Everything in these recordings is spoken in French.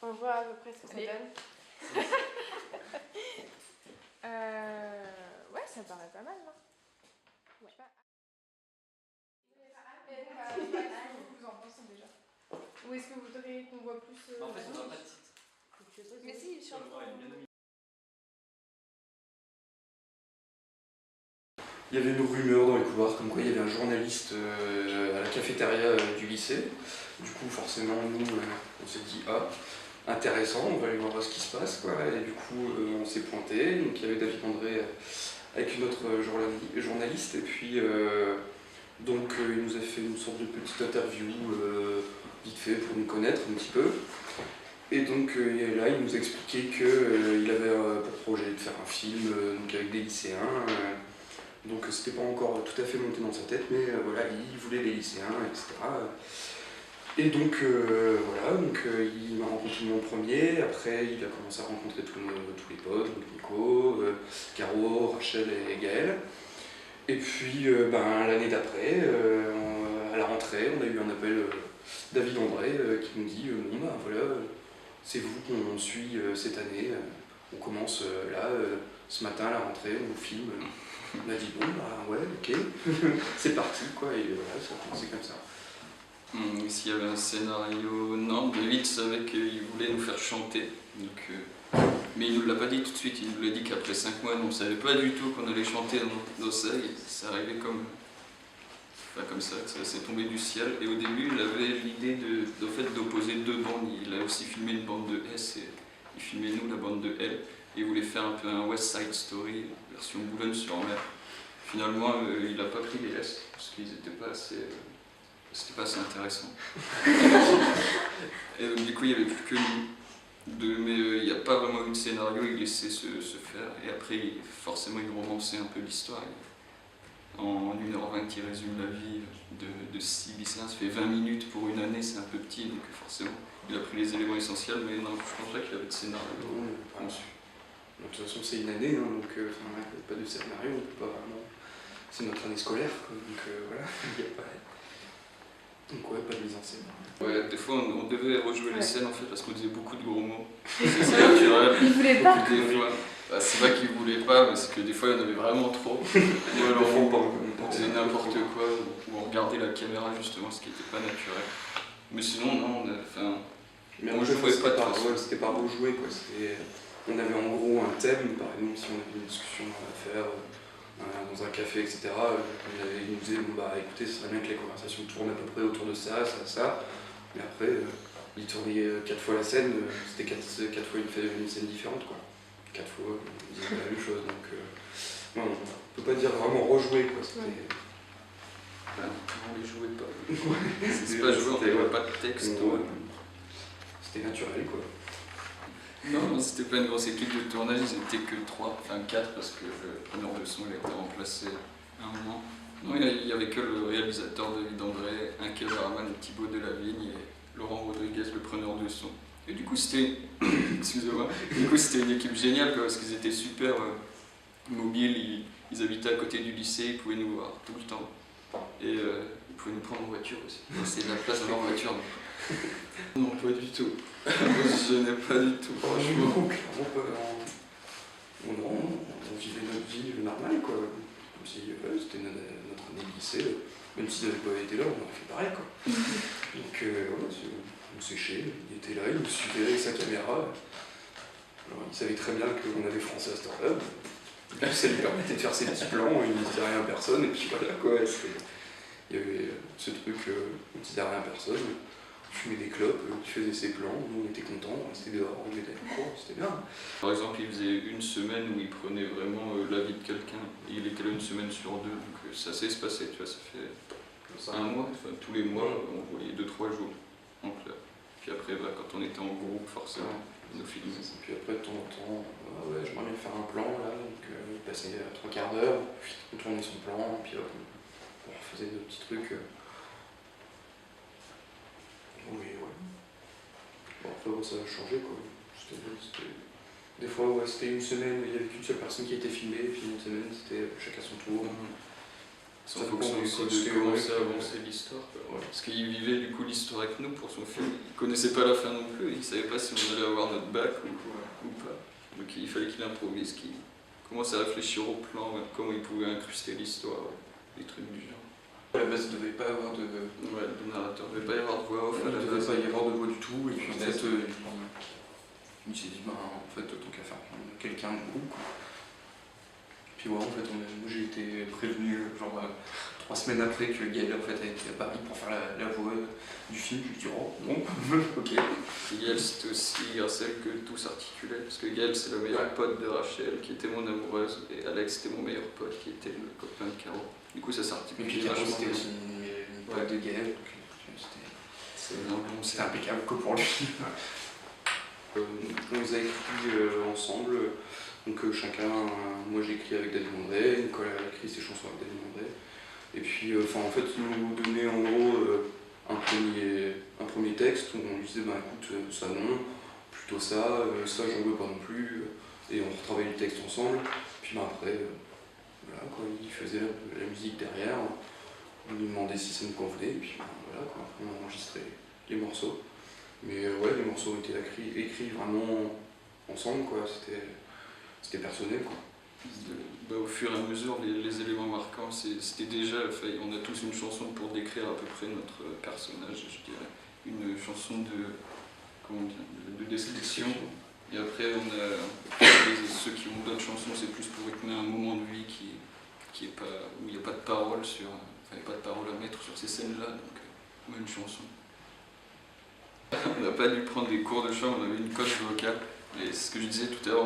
On voit à peu près ce que ça donne. Ouais, ça paraît pas mal, non? Ouais. Vous en pensez déjà? Ou est-ce que vous voudriez qu'on voit plus En fait, on n'a pas de titre. Mais si, il chante. Il y avait une rumeur dans les couloirs comme quoi il y avait un journaliste à la cafétéria du lycée. Du coup, forcément, nous, on s'est dit ah, intéressant, on va aller voir ce qui se passe, quoi. Et du coup, on s'est pointé. Donc, il y avait David André avec une autre journaliste. Et puis, donc, il nous a fait une sorte de petite interview vite fait pour nous connaître un petit peu. Et donc là, il nous expliquait qu'il avait pour projet de faire un film donc avec des lycéens. Donc c'était pas encore tout à fait monté dans sa tête, mais voilà, il voulait les lycéens, etc. Et donc voilà, donc il m'a rencontré mon premier, après il a commencé à rencontrer tous les potes, donc Nico, Caro, Rachel et Gaël. Et puis l'année d'après, à la rentrée, on a eu un appel David André qui nous dit bon bah voilà, c'est vous qu'on suit cette année, on commence là, ce matin à la rentrée, on vous filme. On a dit bon bah ouais ok, c'est parti quoi, et voilà, ça a commencé comme ça. S'il y avait un scénario, non, David savait qu'il voulait nous faire chanter, donc, mais il ne nous l'a pas dit tout de suite, il nous l'a dit qu'après 5 mois, nous, on ne savait pas du tout qu'on allait chanter dans ça, et ça arrivait comme ça, ça s'est tombé du ciel, et au début il avait l'idée d'opposer 2 bandes, il a aussi filmé une bande de S, et il filmait nous la bande de L, et il voulait faire un peu un West Side Story, version Boulogne-sur-Mer. Finalement, il n'a pas pris les S, parce qu'ils n'étaient pas assez... c'était pas assez intéressant. Et du coup, il n'y avait plus que nous. Mais il n'y a pas vraiment eu de scénario, il laissait se faire. Et après, forcément, il romançait un peu l'histoire. En 1h20, il résume la vie de 6 lycéens. Ça fait 20 minutes pour une année, c'est un peu petit, donc forcément, il a pris les éléments essentiels, mais non, je pense pas qu'il y avait de scénario conçu. De toute façon, c'est une année, hein, donc il n'y a pas de scénario, on peut pas vraiment... C'est notre année scolaire, quoi, donc voilà, il n'y a pas... Donc ouais, pas de mise en scène. Ouais, des fois on devait rejouer les scènes en fait parce qu'on disait beaucoup de gros mots. C'est naturel. Il voulait pas. C'est pas qu'il voulait pas, parce que des fois il y en avait vraiment trop. Et alors on disait n'importe quoi, ou on regardait la caméra justement, ce qui n'était pas naturel. Mais sinon, non, on jouait pas de toute façon. C'était pas rejoué, quoi. On avait en gros un thème, par exemple, si on avait une discussion à faire dans un café, etc. Il nous disait, bon bah écoutez, ce serait bien que les conversations tournent à peu près autour de ça, ça, ça. Mais après, il tournait 4 fois la scène, c'était 4 fois une scène différente, quoi. 4 fois, on disait la même chose, donc non, on peut pas dire vraiment rejouer, quoi. C'était... on les jouait pas. C'est pas joué, on n'avait pas de texte. C'était naturel, quoi. Non, c'était pas une grosse équipe de tournage, ils étaient que 3, enfin 4 parce que le preneur de son il a été remplacé à un moment. Non, il n'y avait que le réalisateur David André, un caméraman Thibaut Delavigne et Laurent Rodriguez, le preneur de son. Et du coup c'était, excusez-moi, c'était une équipe géniale quoi, parce qu'ils étaient super mobiles, ils habitaient à côté du lycée, ils pouvaient nous voir tout le temps. Et ils pouvaient nous prendre en voiture aussi, c'est de la place dans leur voiture. Non, pas du tout. Je n'ai pas du tout, franchement. On vivait notre vie normale, quoi. Comme si c'était notre année de lycée. Même s'ils n'avaient pas été là, on aurait fait pareil, quoi. Donc, on séchait, il était là, il nous suivait avec sa caméra. Alors, il savait très bien qu'on avait français à cette heure-là. Ça lui permettait de faire ses petits plans, il ne disait rien à personne, et puis voilà, quoi. Il y avait ce truc, on ne disait rien à personne. Il fumait des clopes, il faisait ses plans, nous on était contents, on restait dehors, on était en cours, c'était bien. Par exemple, il faisait une semaine où il prenait vraiment la vie de quelqu'un, et il était là une semaine sur 2, donc ça s'est espacé, tu vois, ça fait un mois, enfin, tous les mois, on voyait 2-3 jours en clair. Puis après, quand on était en groupe, forcément, on nous filmait. Et puis après, de temps en temps, ouais, j'aimerais bien faire un plan là, donc il passait 3 quarts d'heure, puis on tournait son plan, puis hop, on refaisait des petits trucs. Oui, ouais. Bon, après, ça a changé, quoi. Des fois, ouais, c'était une semaine où il n'y avait qu'une seule personne qui était filmée, et puis une semaine, c'était chacun son tour. C'est en fonction aussi de comment ça avançait l'histoire. Parce qu'il vivait du coup l'histoire avec nous pour son film. Il connaissait pas la fin non plus, il savait pas si on allait avoir notre bac ou pas. Donc il fallait qu'il improvise, qu'il commence à réfléchir au plan, comment il pouvait incruster l'histoire, des trucs du genre. À la base, il ne devait pas avoir de narrateur, il ne devait pas y avoir de voix off à la base. Il ne devait pas y avoir de voix du tout, et puis en fait, il s'est dit, en fait, tant qu'à faire prendre quelqu'un de groupe. Puis ouais, en fait, moi j'ai été prévenu, genre 3 semaines après que Gaël en fait, a été à Paris pour faire la voix du film. Je me suis dit, oh, bon, ok. Et Gaël, c'était aussi grâce à elle que tout s'articulait, parce que Gaël, c'est le meilleur pote de Rachel, qui était mon amoureuse, et Alex, c'était mon meilleur pote, qui était le copain de Caro. Du coup, ça s'articulait. Et puis Caro, c'était aussi une pote de Gaël, donc c'était impeccable que pour lui. On les a écrits ensemble, donc chacun, moi j'ai écrit avec David André, Nicolas a écrit ses chansons avec David André, et puis en fait ils nous donnaient en gros un premier texte où on lui disait écoute ça non, plutôt ça j'en veux pas non plus, et on retravaillait le texte ensemble, puis après voilà quoi, il faisait la musique derrière, on lui demandait si ça nous convenait, et puis voilà quoi, on enregistrait les morceaux. Mais ouais, les morceaux ont été écrits vraiment ensemble, quoi. C'était personnel, quoi. Au fur et à mesure, les éléments marquants, c'était déjà, on a tous une chanson pour décrire à peu près notre personnage, je dirais. Une chanson de description. Et après, on a ceux qui ont d'autres chansons, c'est plus pour rythmer un moment de vie où il n'y a pas de parole il n'y a pas de parole à mettre sur ces scènes-là, donc une chanson. On n'a pas dû prendre des cours de chant, on avait une coach vocale. Et c'est ce que je disais tout à l'heure,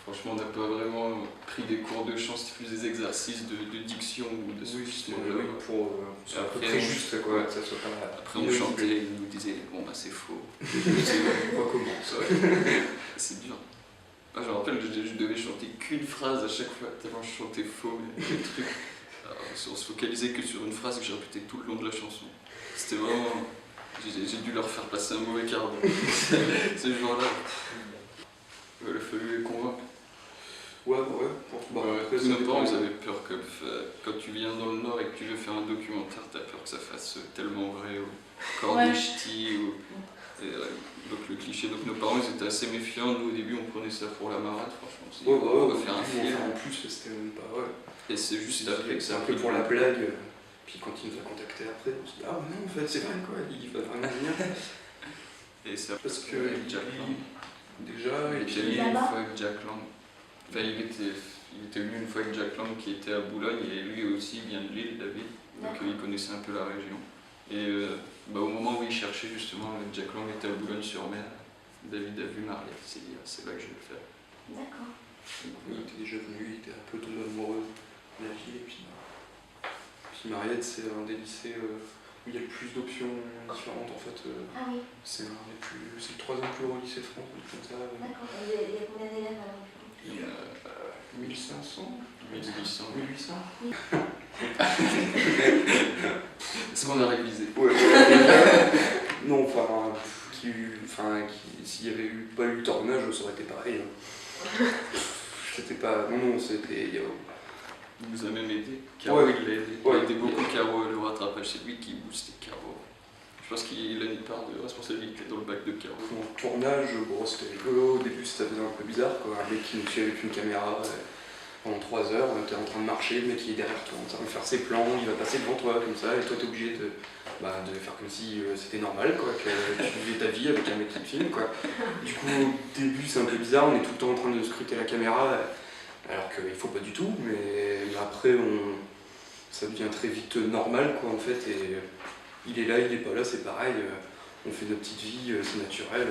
franchement, on n'a pas vraiment pris des cours de chant, c'était plus des exercices de diction ou de justement pour après juste quoi, que ça soit pas. Après on chantait, il nous disait bon c'est faux. On recommence. C'est dur. Je me rappelle, je devais chanter qu'une phrase à chaque fois, tellement je chantais faux, mais des trucs. Alors, on se focalisait que sur une phrase que j'ai répétée tout le long de la chanson. C'était vraiment. J'ai dû leur faire passer un mauvais quart d'heure. Ces jours-là, il a fallu les convaincre. Ouais. Tous nos parents, ils avaient peur que quand tu viens dans le Nord et que tu veux faire un documentaire, t'as peur que ça fasse tellement vrai, ou Cornichety, donc le cliché. Donc nos parents, ils étaient assez méfiants. Nous, au début, on prenait ça pour la marade, franchement. On va faire un film. En plus, c'était même pas vrai. Et c'est juste après que c'est un peu pour la blague. Puis quand il nous a contacté après, on s'est dit ah non en fait c'est vrai quoi, il va vraiment venir. Et c'est parce que Jack Lang. Déjà, il était venu une fois avec Jack Lang. Enfin, il était venu une fois avec Jack Lang qui était à Boulogne et lui aussi vient de Lille, David. Donc il connaissait un peu la région. Et au moment où il cherchait justement, Jack Lang était à Boulogne-sur-Mer. David a vu Mariette, il s'est dit c'est là que je vais le faire. D'accord. Il était déjà venu, il était un peu tombé amoureux de la ville et puis Mariette, c'est un des lycées où il y a le plus d'options différentes en fait. Ah oui. C'est le 3e plus gros lycée de France, comme ça. D'accord. Il y a combien d'élèves alors? Il y a 1500 1800. 1800 Oui. Est-ce qu'on a révisé? Ouais. Non, s'il y avait pas eu le tournage, ça aurait été pareil. C'était pas. Non, c'était. Il nous a même aidé. Caro, il l'a aidé. Il a aidé beaucoup ouais. Caro le rattrapage. C'est lui qui boostait Caro. Je pense qu'il a une part de responsabilité dans le bac de Caro. Mon tournage, c'était rigolo. Au début, ça faisait un peu bizarre, quoi. Un mec qui nous suit avec une caméra pendant 3 heures. On était en train de marcher, le mec il est derrière toi, en train de faire ses plans, il va passer devant toi comme ça, et toi t'es obligé de faire comme si c'était normal, quoi, que tu vivais ta vie avec un mec qui te filme, quoi. Du coup, au début, c'est un peu bizarre. On est tout le temps en train de scruter la caméra. Alors qu'il faut pas du tout, mais après ça devient très vite normal quoi en fait, et il est là, il est pas là, c'est pareil, on fait notre petite vie, c'est naturel,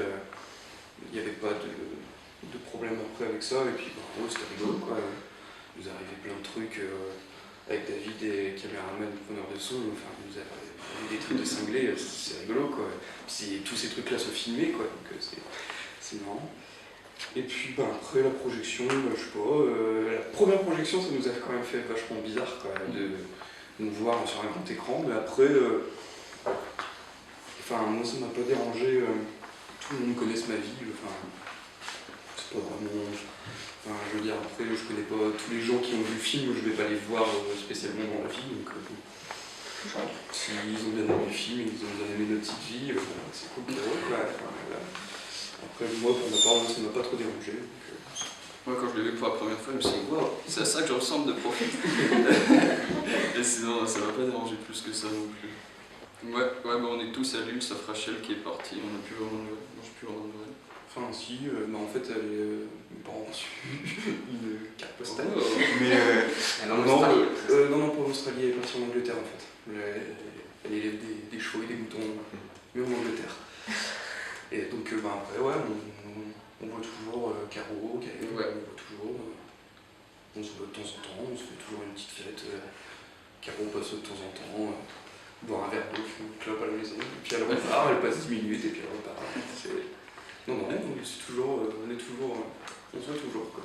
il n'y avait pas de problème après avec ça, et puis c'était rigolo quoi, il nous arrivait plein de trucs avec David et caméraman, preneur de son, enfin il nous arrivait des trucs de cinglés, c'est rigolo quoi, puis tous ces trucs là se filmaient quoi, donc c'est marrant. Et puis après la projection, je sais pas, la première projection ça nous a quand même fait vachement bizarre quoi, de nous voir sur un grand écran, mais après, moi ça m'a pas dérangé, tout le monde connaisse ma vie, c'est pas vraiment... Enfin, je veux dire, après, je connais pas tous les gens qui ont vu le film, je vais pas les voir spécialement dans la vie, donc bon. S'ils ont bien aimé le film, ils ont bien aimé notre petite vie, c'est cool pour eux, quoi. Enfin, voilà. Après, moi, pour ma part, ça m'a pas trop dérangé. Moi, quand je l'ai vu pour la première fois, je me suis dit, wow, c'est à ça que je ressemble de profil. Et sinon, ça m'a pas dérangé plus que ça non plus. Ouais, on est tous à Lille, sauf Rachel qui est partie, on n'a plus vraiment de nouvelles. Moi, j'ai plus vraiment de nouvelles. Enfin, si, en fait, mes parents ont reçu une carte postale. Oh. Mais Elle est en Australie. non, pas en Australie, elle est partie en Angleterre en fait. Elle élève des chevaux et des moutons, mais en Angleterre. Et donc, après, ouais, on voit toujours Caro, Gaël, ouais. on voit toujours. On se voit de temps en temps, on se fait toujours une petite fête. Caro passe de temps en temps, boire un verre d'eau, fumer une clope à la maison, et puis elle repart, elle passe 10 minutes et puis elle repart. Non, c'est toujours, on se voit toujours quoi.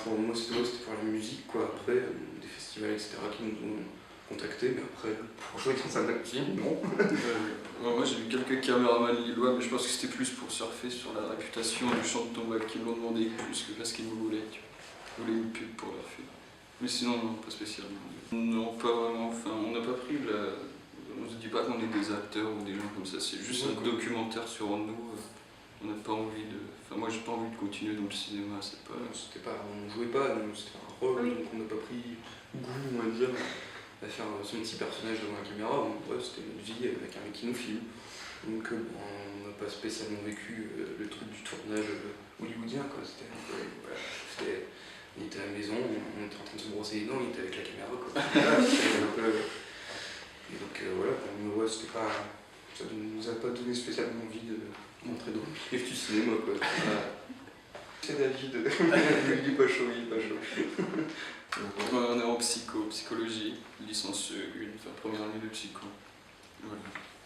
Pour moi c'était pour la musique quoi, après des festivals etc. qui nous ont contactés, mais après pour jouer dans un actif, non. Moi j'ai vu quelques caméramans lillois, mais je pense que c'était plus pour surfer sur la réputation du chant de Tombal qui l'ont demandé plus que parce qu'ils nous voulaient, tu vois. Ils voulaient une pub pour leur film. Mais sinon non, pas spécialement. Non, pas vraiment, enfin on n'a pas pris la... On se dit pas qu'on est des acteurs ou des gens comme ça, c'est juste un documentaire sur nous. On n'a pas envie de... Enfin moi j'ai pas envie de continuer dans le cinéma, c'est pas... C'était pas... On jouait pas, c'était un rôle, donc on n'a pas pris goût, on va dire, à faire son petit personnage devant la caméra. Ouais, c'était notre vie avec un mec qui nous filme. Donc on n'a pas spécialement vécu le truc du tournage hollywoodien quoi. C'était voilà, on était à la maison, on était en train de se brosser les dents, il était avec la caméra quoi. Et donc voilà, pour nous, c'était pas... Ça nous a pas donné spécialement envie de montrer dans le du cinéma quoi. C'est David, il est pas chaud, On est en psychologie, licence 1, enfin première année de psycho. Voilà.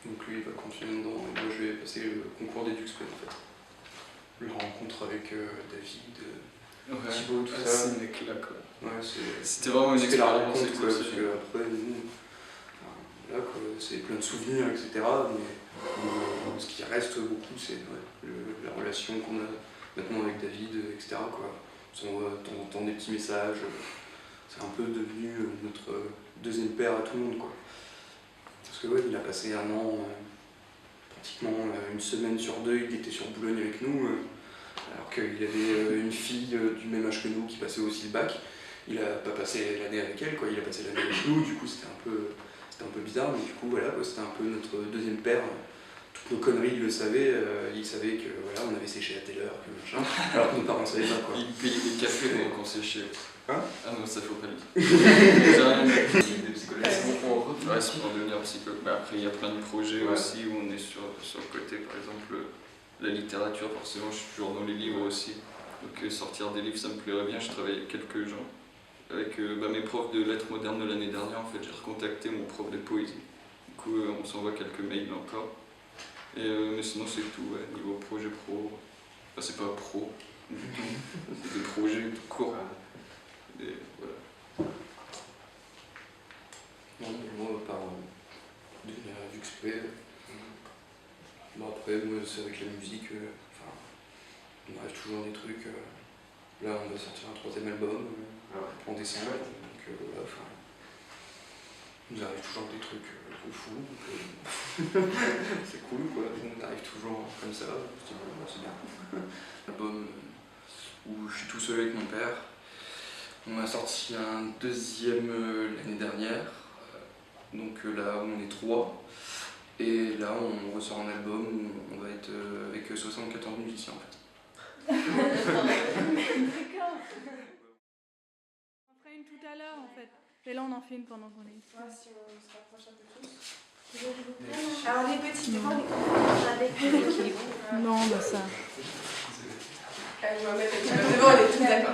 Donc lui il va continuer dedans, et moi je vais passer le concours d'EduxP en fait. La rencontre avec David, Thibaut, tout ça. C'est un éclat quoi. Ouais, c'était vraiment une expérience la expérience rencontre quoi, parce que après nous, là quoi, c'est plein de souvenirs etc. Mais ce qui reste beaucoup c'est la relation qu'on a maintenant avec David, etc. quoi. On s'envoie de temps en temps des petits messages, c'est un peu devenu notre deuxième père à tout le monde quoi. Parce que ouais, il a passé un an, pratiquement une semaine sur 2, il était sur Boulogne avec nous, alors qu'il avait une fille du même âge que nous qui passait aussi le bac. Il a pas passé l'année avec elle, quoi. Il a passé l'année avec nous, du coup c'était un peu bizarre, mais du coup voilà, c'était un peu notre deuxième père. Toutes nos conneries, il le savait, il savait que voilà, on avait séché à telle heure, que machin, alors que nos parents savaient pas quoi. Il payait des cafés pendant qu'on séchait. Hein? Ah non, ça faut pas le dire. Des psychologues. Ouais, c'est pour devenir psychologue. Mais après, il y a plein de projets aussi où on est sur le côté, par exemple, la littérature, forcément, je suis toujours dans les livres aussi. Donc sortir des livres, ça me plairait bien. Je travaille avec quelques gens. Avec mes profs de lettres modernes de l'année dernière, en fait, j'ai recontacté mon prof de poésie. Du coup, on s'envoie quelques mails encore. Mais sinon, c'est tout, ouais. Niveau projet pro. Enfin, c'est pas pro du tout. C'est des projets tout court. Et voilà. Non, moi, par devenir EduxP, après, moi, c'est avec la musique, on arrive toujours des trucs. Là, on va sortir un 3e album en décembre, donc voilà, il nous arrive toujours des trucs fous, c'est cool, quoi. On arrive toujours comme ça, c'est bien. Album où je suis tout seul avec mon père. On a sorti un 2e l'année dernière, donc là on est 3, et là on ressort un album où on va être avec 74 musiciens en fait. D'accord. On fera une tout à l'heure en fait, et là on en fait une pendant qu'on est ici. Ouais, si on se rapproche un peu plus. Alors les petits, des fois on est avec l'équilibre. Non, bah ça. Allez, je vais mettre devant, on est tous d'accord.